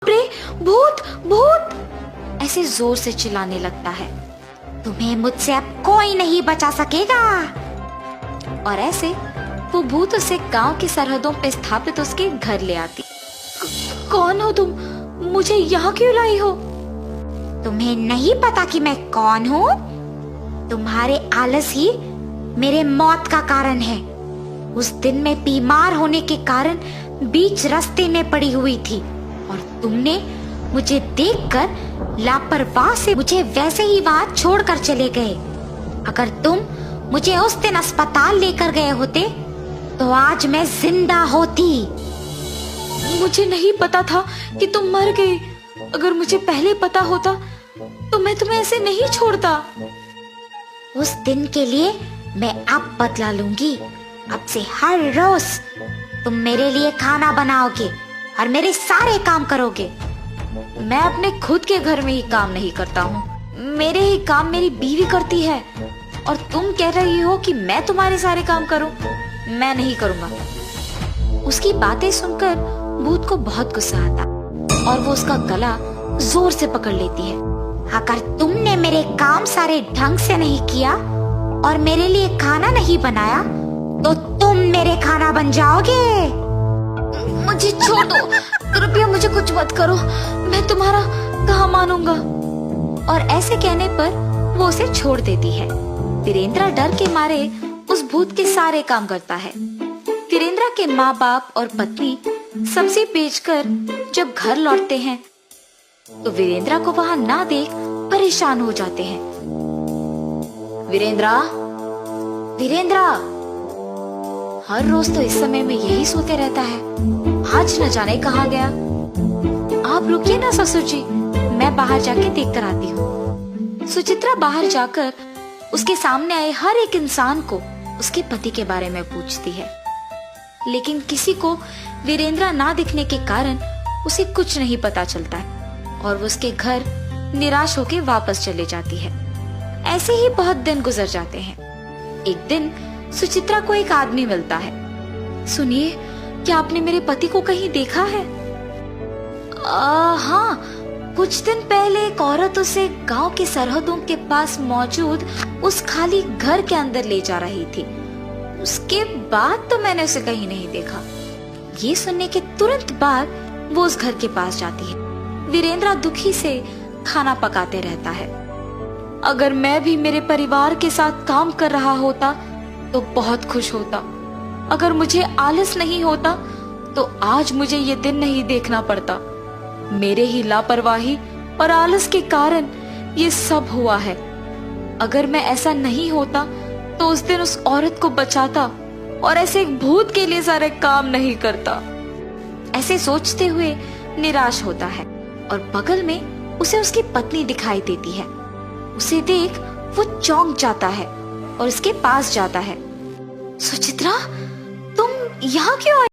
रे, भूत भूत ऐसे जोर से चिल्लाने लगता है। तुम्हें मुझसे अब कोई नहीं बचा सकेगा। और ऐसे वो भूत उसे गांव की सरहदों पे स्थापित उसके घर ले आती। कौन हो तुम? मुझे यहाँ क्यों लाई हो? तुम्हें नहीं पता कि मैं कौन हूँ? तुम्हारे आलस ही मेरे मौत का कारण है। उस दिन मैं बीमार होने के कारण बीच रास्ते में पड़ी हुई थी और तुमने मुझे देखकर लापरवाह से मुझे वैसे ही वहां छोड़कर चले गए। अगर तुम मुझे उस दिन अस्पताल लेकर गए होते तो आज मैं जिंदा होती। मुझे नहीं पता था कि तुम मर गए। अगर मुझे पहले पता होता तो मैं तुम्हें ऐसे नहीं छोड़ता। उस दिन के लिए मैं अब बदला लूंगी। अब से हर रोज तुम मेरे लिए खाना बनाओगे और मेरे सारे काम करोगे। मैं अपने खुद के घर में ही काम नहीं करता हूँ, मेरे ही काम मेरी बीवी करती है। और तुम कह रही हो कि मैं तुम्हारे सारे काम करूं? मैं नहीं करूंगा। उसकी बातें सुनकर भूत को बहुत गुस्सा आता और वो उसका गला जोर से पकड़ लेती है। अगर तुमने मेरे काम सारे ढंग से नहीं किया और मेरे लिए खाना नहीं बनाया तो तुम मेरे खाना बन जाओगे। मुझे छोड़ दो, कृपया मुझे कुछ मत करो, मैं तुम्हारा कहाँ मानूंगा। और ऐसे कहने पर वो उसे छोड़ देती है। वीरेंद्र डर के मारे उस भूत के सारे काम करता है। वीरेंद्र के माँ बाप और पत्नी सब्जी बेचकर जब घर लौटते हैं तो वीरेंद्र को वहां ना देख परेशान हो जाते हैं। वीरेंद्र, वीरेंद्र, हर रोज तो इस समय में यही सोते रहता है, आज न जाने कहाँ गया। आप रुकिए ना ससुर जी, मैं बाहर जाके देख कर आती हूँ। सुचित्रा बाहर जाकर उसके सामने आए हर एक इंसान को उसके पति के बारे में पूछती है, लेकिन किसी को वीरेंद्र ना दिखने के कारण उसे कुछ नहीं पता चलता है और वो उसके घर निराश होकर वापस चले जाती है। ऐसे ही बहुत दिन गुजर जाते हैं। एक दिन सुचित्रा को एक आदमी मिलता है। सुनिए, क्या आपने मेरे पति को कहीं देखा है? हाँ, कुछ दिन पहले एक औरत उसे गांव की सरहदों के पास मौजूद उस खाली घर के अंदर ले जा रही थी। उसके बाद तो मैंने उसे कहीं नहीं देखा। ये सुनने के तुरंत बाद वो उस घर के पास जाती है। वीरेंद्र दुखी से खाना पकाते रहता है। अगर मैं भी मेरे परिवार के साथ काम कर रहा होता तो बहुत खुश होता। अगर मुझे आलस नहीं होता तो आज मुझे ये दिन नहीं देखना पड़ता। मेरे ही लापरवाही और आलस के कारण ये सब हुआ है। अगर मैं ऐसा नहीं होता तो उस दिन उस औरत को बचाता और ऐसे एक भूत के लिए सारे काम नहीं करता। ऐसे सोचते हुए निराश होता है और बगल में उसे उसकी पत्नी दिखाई देती है। उसे देख वो चौंक जाता है और उसके पास जाता है। सुचित्रा, तुम यहाँ क्यों आई?